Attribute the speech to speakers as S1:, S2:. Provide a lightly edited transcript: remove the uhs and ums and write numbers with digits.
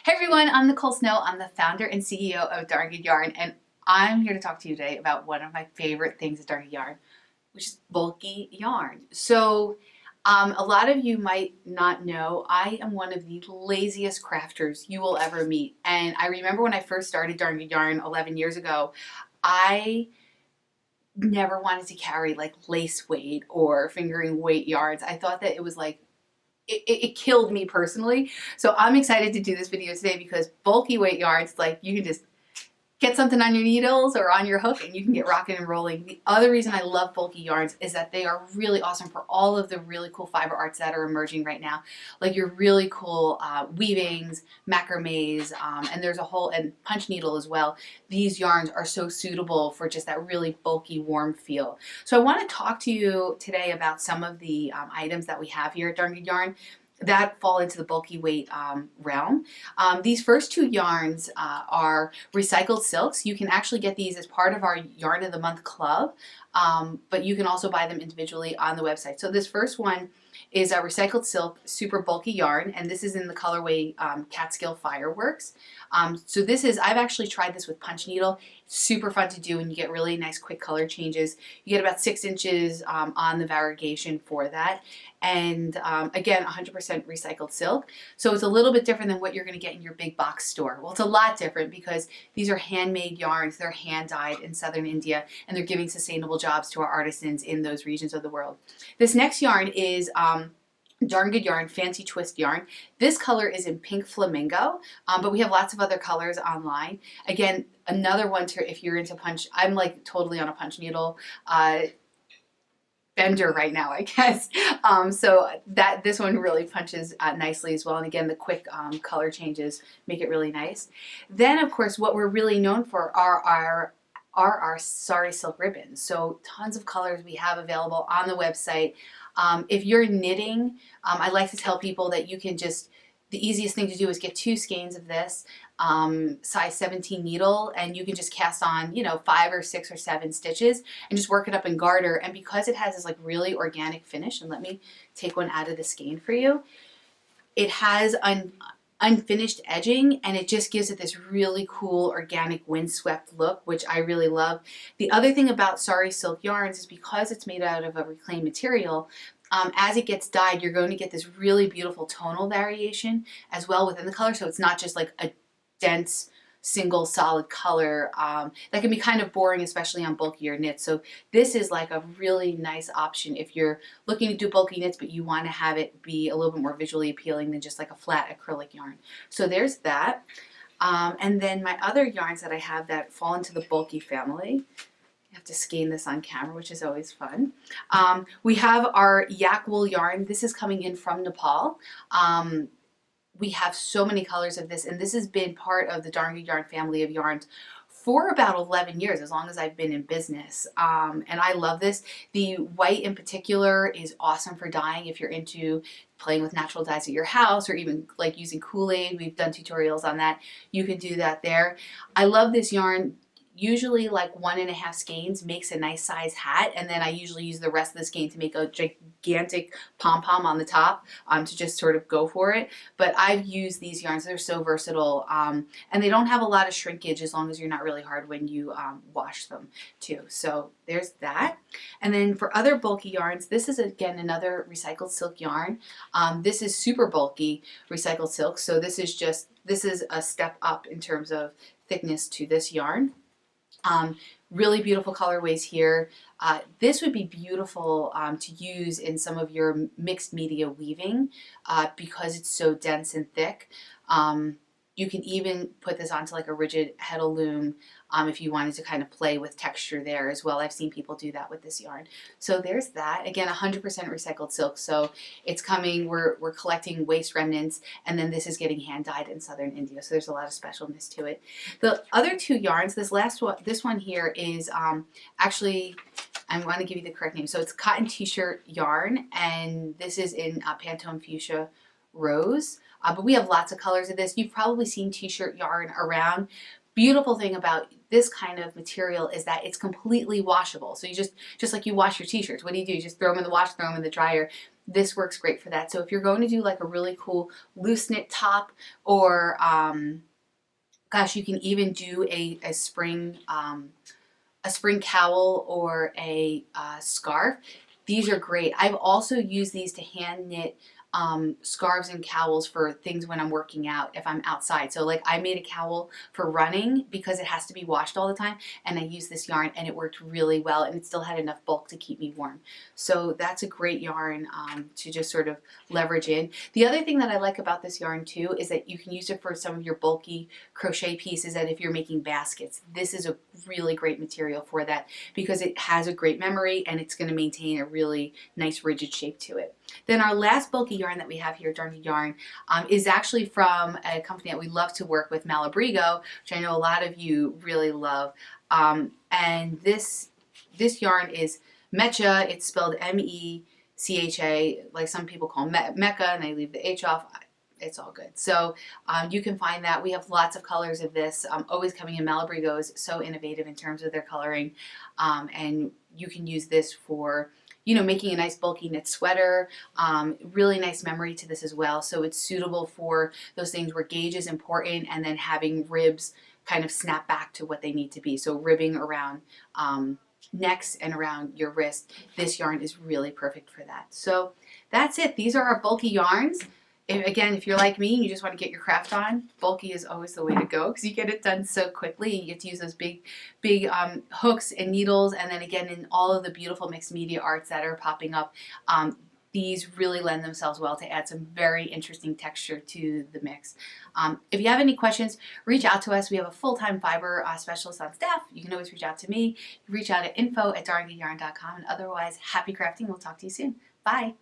S1: Hey everyone, I'm Nicole Snow. I'm the founder and CEO of Darn Good Yarn, and I'm here to talk to you today about one of my favorite things at Darn Good Yarn, which is bulky yarn. A lot of you might not know, I am one of the laziest crafters you will ever meet. And I remember when I first started Darn Good Yarn 11 years ago, I never wanted to carry like lace weight or fingering weight yarns. I thought that it was like it killed me personally. So I'm excited to do this video today because bulky weight yarns, like you can just get something on your needles or on your hook and you can get rocking and rolling. The other reason I love bulky yarns is that they are really awesome for all of the really cool fiber arts that are emerging right now. Like your really cool weavings, macrames, and there's a whole, and punch needle as well. These yarns are so suitable for just that really bulky, warm feel. So I want to talk to you today about some of the items that we have here at Darn Good Yarn that fall into the bulky weight realm. These first two yarns are recycled silks. You can actually get these as part of our Yarn of the Month club, but you can also buy them individually on the website. So this first one is a recycled silk super bulky yarn, and this is in the colorway Catskill Fireworks. I've actually tried this with punch needle. It's super fun to do and you get really nice quick color changes. You get about 6 inches on the variegation for that. And again, 100% recycled silk. So it's a little bit different than what you're going to get in your big box store. Well, it's a lot different because these are handmade yarns. They're hand dyed in southern India and they're giving sustainable jobs to our artisans in those regions of the world. This next yarn is Darn Good Yarn Fancy Twist yarn. This color is in pink flamingo, but we have lots of other colors online. Again, another one to, if you're into punch, I'm like totally on a punch needle bender right now, I guess. So this one really punches nicely as well. And again, the quick color changes make it really nice. Then of course, what we're really known for are our sari silk ribbons. So tons of colors we have available on the website. If you're knitting, I like to tell people that you can just, the easiest thing to do is get 2 skeins of this size 17 needle, and you can just cast on, 5 or 6 or 7 stitches and just work it up in garter. And because it has this like really organic finish, and let me take one out of the skein for you, it has unfinished edging and it just gives it this really cool organic windswept look, which I really love. The other thing about sari silk yarns is because it's made out of a reclaimed material, as it gets dyed, you're going to get this really beautiful tonal variation as well within the color. So it's not just like a dense single solid color that can be kind of boring, especially on bulkier knits. So this is like a really nice option if you're looking to do bulky knits but you want to have it be a little bit more visually appealing than just like a flat acrylic yarn. So there's that. And then my other yarns that I have that fall into the bulky family, I have to skein this on camera, which is always fun. We have our Yak Wool yarn. This is coming in from Nepal. We have so many colors of this, and this has been part of the Darn Good Yarn family of yarns for about 11 years, as long as I've been in business. And I love this. The white in particular is awesome for dyeing if you're into playing with natural dyes at your house or even like using Kool-Aid. We've done tutorials on that. You can do that there. I love this yarn. Usually like 1.5 skeins makes a nice size hat, and then I usually use the rest of the skein to make a gigantic pom-pom on the top to just sort of go for it. But I've used these yarns. They're so versatile, and they don't have a lot of shrinkage as long as you're not really hard when you wash them too. So there's that. And then for other bulky yarns, this is again another recycled silk yarn. This is super bulky recycled silk, so this is a step up in terms of thickness to this yarn. Really beautiful colorways here. This would be beautiful to use in some of your mixed media weaving because it's so dense and thick. You can even put this onto like a rigid heddle loom if you wanted to kind of play with texture there as well. I've seen people do that with this yarn. So there's that. Again, 100% recycled silk. So it's coming, we're collecting waste remnants, and then this is getting hand dyed in southern India. So there's a lot of specialness to it. The other 2 yarns, this one here is actually, I want to give you the correct name. So it's cotton t-shirt yarn, and this is in Pantone Fuchsia Rose. But we have lots of colors of this. You've probably seen t-shirt yarn around. beautiful thing about this kind of material is that it's completely washable. So you just like you wash your t-shirts, what do? You just throw them in the wash, throw them in the dryer. This works great for that. So if you're going to do like a really cool loose knit top, or gosh, you can even do a spring cowl or a scarf. These are great. I've also used these to hand knit scarves and cowls for things when I'm working out, if I'm outside. So like I made a cowl for running because it has to be washed all the time, and I used this yarn and it worked really well, and it still had enough bulk to keep me warm. So that's a great yarn to just sort of leverage in. The other thing that I like about this yarn too is that you can use it for some of your bulky crochet pieces, and if you're making baskets, this is a really great material for that because it has a great memory and it's going to maintain a really nice rigid shape to it. Then our last bulky yarn that we have here, Darned Yarn, is actually from a company that we love to work with, Malabrigo, which I know a lot of you really love. And this yarn is Mecha. It's spelled M-E-C-H-A, like some people call Mecca, and they leave the H off. It's all good. So you can find that. We have lots of colors of this, always coming in. Malabrigo is so innovative in terms of their coloring, and you can use this for, you know, making a nice bulky knit sweater. Really nice memory to this as well. So it's suitable for those things where gauge is important, and then having ribs kind of snap back to what they need to be. So ribbing around necks and around your wrist. This yarn is really perfect for that. So that's it. These are our bulky yarns. Again, if you're like me and you just want to get your craft on, bulky is always the way to go because you get it done so quickly. You get to use those big hooks and needles, and then again in all of the beautiful mixed media arts that are popping up, these really lend themselves well to add some very interesting texture to the mix. If you have any questions, reach out to us. We have a full-time fiber specialist on staff. You can always reach out to me. Reach out at info@darngedyarn.com, and otherwise, happy crafting. We'll talk to you soon. Bye.